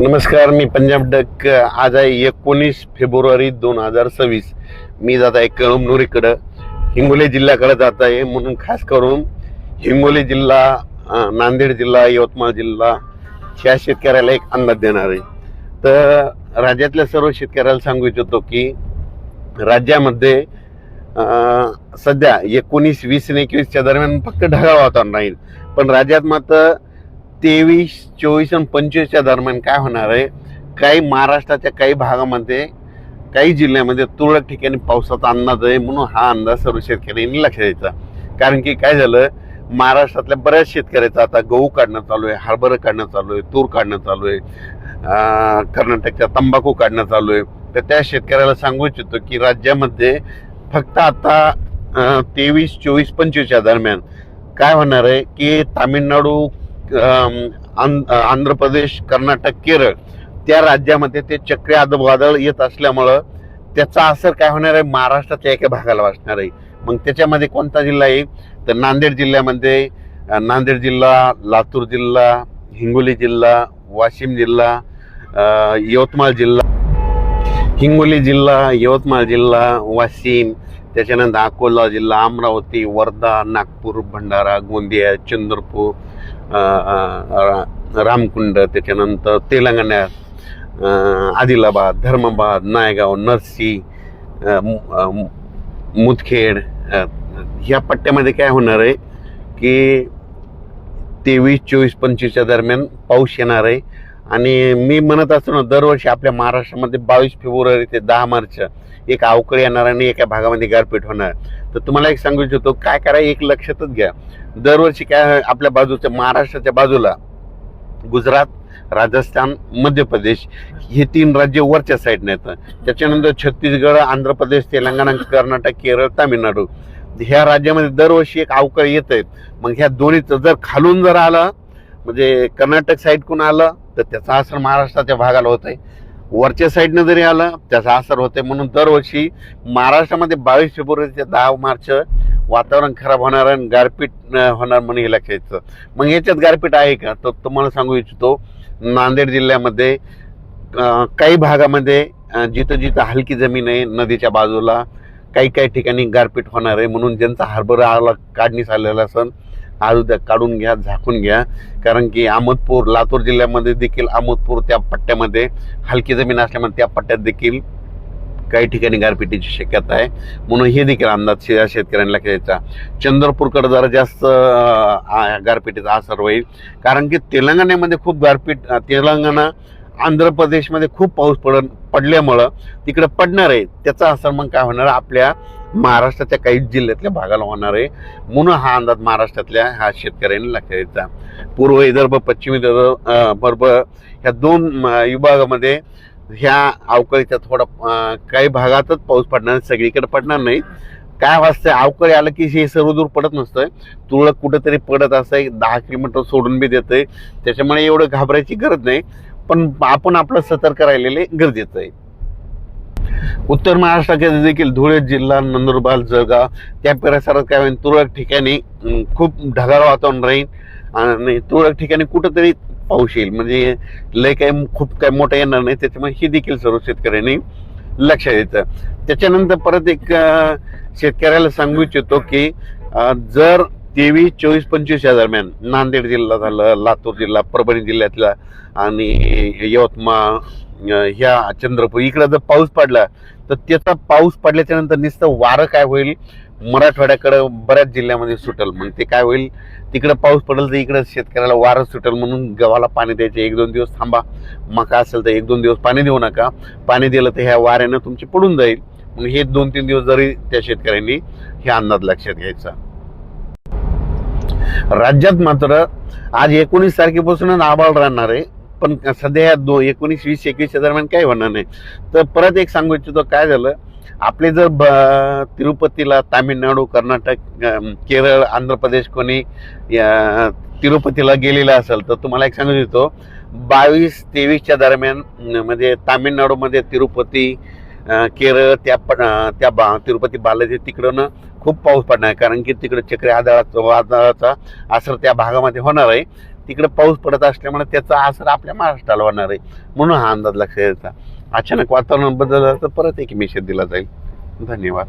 नमस्कार, मी पंजाब डक. आज आहे 19 फेब्रुवारी 2026. मी जात आहे कळमनुरीकडं, हिंगोली जिल्ह्याकडे जात आहे. म्हणून खास करून हिंगोली जिल्हा, नांदेड जिल्हा, यवतमाळ जिल्हा ह्या शेतकऱ्याला एक अंदाज देणार आहे. तर राज्यातल्या सर्व शेतकऱ्याला सांगू इच्छितो की राज्यामध्ये सध्या 19, 20 आणि 21च्या दरम्यान फक्त ढगाळ वातावरण राहील. पण राज्यात मात्र 23, 24 आणि 25च्या दरम्यान काय होणार आहे, काही महाराष्ट्राच्या काही भागामध्ये, काही जिल्ह्यामध्ये तुरळक ठिकाणी पावसाचा अंदाज आहे. म्हणून हा अंदाज सर्व शेतकऱ्यांनी लक्षात द्यायचा. कारण की काय झालं, महाराष्ट्रातल्या बऱ्याच शेतकऱ्याचा आता गहू काढणं चालू आहे, हरभरा काढणं चालू आहे, तूर काढणं चालू आहे, कर्नाटकच्या तंबाखू काढणं चालू आहे. तर त्या शेतकऱ्याला सांगू इच्छितो की राज्यामध्ये फक्त आता 23, 24, 25च्या दरम्यान काय होणार आहे की तामिळनाडू, आंध्र प्रदेश, कर्नाटक, केरळ त्या राज्यामध्ये ते चक्रीवादळ येत असल्यामुळं त्याचा असर काय होणार आहे, महाराष्ट्राच्या एका भागाला वाचणार आहे. मग त्याच्यामध्ये कोणता जिल्हा आहे तर नांदेड जिल्ह्यामध्ये, नांदेड जिल्हा, लातूर जिल्हा, हिंगोली जिल्हा, वाशिम जिल्हा, यवतमाळ जिल्हा, हिंगोली जिल्हा, यवतमाळ जिल्हा, वाशिम, त्याच्यानंतर अकोला जिल्हा, अमरावती, वर्धा, नागपूर, भंडारा, गोंदिया, चंद्रपूर, रामकुंड, त्याच्यानंतर तेलंगणात आदिलाबाद, धर्माबाद, नायगाव, नरसी, मुदखेड ह्या पट्ट्यामध्ये काय होणार आहे की 23, 24, 25च्या दरम्यान पाऊस येणार आहे. आणि मी म्हणत असतो ना, दरवर्षी आपल्या महाराष्ट्रामध्ये 22 फेब्रुवारी ते 10 मार्च एक अवकाळी येणार आणि एका भागामध्ये गारपीट होणार. तर तुम्हाला एक सांगू इच्छितो, काय करा, एक लक्षातच घ्या, दरवर्षी काय आपल्या बाजूच्या महाराष्ट्राच्या बाजूला गुजरात, राजस्थान, मध्य प्रदेश हे 3 राज्य वरच्या साईडने येतं. त्याच्यानंतर छत्तीसगड, आंध्र प्रदेश, तेलंगणा, कर्नाटक, केरळ, तामिळनाडू ह्या राज्यामध्ये दरवर्षी एक अवकाळी येत आहेत. मग ह्या दोन्हीचं जर खालून जर आलं, म्हणजे कर्नाटक साईडकडून आलं तर त्याचा असर महाराष्ट्राच्या भागाला होत आहे, वरच्या साईडनं जरी आलं त्याचा असर होतंय. म्हणून दरवर्षी महाराष्ट्रामध्ये 22 फेब्रुवारी ते 10 मार्च वातावरण खराब होणार आणि गारपीट होणार म्हणून हे लक्षात यायचं. मग याच्यात गारपीट आहे का, तर तुम्हाला सांगू इच्छितो, नांदेड जिल्ह्यामध्ये काही भागामध्ये जिथं जिथं हलकी जमीन आहे नदीच्या बाजूला काही काही ठिकाणी गारपीट होणार आहे. म्हणून ज्यांचा हरभरा काढणीस आलेला असेल आज उद्या काढून घ्या, झाकून घ्या. कारण की अहमदपूर, लातूर जिल्ह्यामध्ये देखील अहमदपूर त्या पट्ट्यामध्ये हलकी जमीन असल्यामुळे त्या पट्ट्यात देखील काही ठिकाणी गारपिटीची शक्यता आहे. म्हणून हे देखील अंदाज शेतकऱ्यांना घ्यायचा. चंद्रपूरकडे जरा जास्त गारपिटीचा असर होईल, कारण की तेलंगणामध्ये खूप गारपीट, तेलंगणा, आंध्र प्रदेशमध्ये खूप पाऊस पडल्यामुळं तिकडे पडणार आहे. त्याचा असर मग काय होणार, आपल्या महाराष्ट्राच्या काही जिल्ह्यातल्या भागाला होणार आहे. म्हणून हा अंदाज महाराष्ट्रातल्या ह्या शेतकऱ्यांनी लक्षात द्यायचा. पूर्व विदर्भ, पश्चिम विदर्भ ह्या 2 विभागामध्ये ह्या अवकाळीचा थोडा काही भागातच पाऊस पडणार, सगळीकडे पडणार नाही. काय वाजतंय, अवकाळी आलं की हे सर्व दूर पडत नसतंय, तुरळक कुठेतरी पडत असं 10 किलोमीटर सोडून बी देतंय. त्याच्यामुळे एवढं घाबरायची गरज नाही, पण आपण आपलं सतर्क राहिलेले गरजेचं आहे. उत्तर महाराष्ट्राच्या देखील धुळे जिल्हा, नंदुरबार, जळगाव त्या परिसरात काय होईल, तुरळक ठिकाणी खूप ढगाळ वातावरण राहील आणि तुरळक ठिकाणी कुठंतरी पाऊस येईल. म्हणजे लय काही खूप काही मोठं येणार नाही. त्याच्यामुळे हे देखील सर्व शेतकऱ्यांनी लक्षात द्यायचं. त्याच्यानंतर परत एक शेतकऱ्याला सांगू इच्छितो की जर 23, 24, 25च्या दरम्यान नांदेड जिल्हा झालं, लातूर जिल्हा, परभणी जिल्ह्यातला आणि यवतमाळ, ह्या चंद्रपूर इकडं जर पाऊस पडला तर त्याचा पाऊस पडल्याच्या नंतर नुसतं वारं काय होईल, मराठवाड्याकडं बऱ्याच जिल्ह्यामध्ये सुटेल. मग ते काय होईल, तिकडं पाऊस पडेल तर इकडं शेतकऱ्याला वारं सुटेल. म्हणून गव्हाला पाणी द्यायचे, 1-2 दिवस थांबा. मका असेल तर 1-2 दिवस पाणी देऊ नका. पाणी दिलं तर ह्या वाऱ्यानं तुमची पडून जाईल. म्हणून हे 2-3 दिवस जरी त्या शेतकऱ्यांनी हे अंदाज लक्षात घ्यायचा. राज्यात मात्र आज 19 तारखेपासूनच आभाळ राहणार आहे. पण सध्या ह्या 19, 20, 21च्या दरम्यान काही होणार नाही. तर परत एक सांगू इच्छितो, काय झालं, आपले जर तिरुपतीला, तामिळनाडू, कर्नाटक, केरळ, आंध्र प्रदेश कोणी तिरुपतीला गेलेला असेल तर तुम्हाला एक सांगू इच्छितो, 22, 23च्या दरम्यान म्हणजे तामिळनाडूमध्ये तिरुपती, केरळ, त्या तिरुपती बालाजी तिकडं खूप पाऊस पडणार आहे. कारण की तिकडे चक्रीवादळाचा असर त्या भागामध्ये होणार आहे. तिकडे पाऊस पडत असल्यामुळे त्याचा असर आपल्या महाराष्ट्राला होणार आहे, म्हणून हा अंदाज लक्षात यायचा. अचानक वातावरण बदललं तर परत एक मेसेज दिला जाईल. धन्यवाद.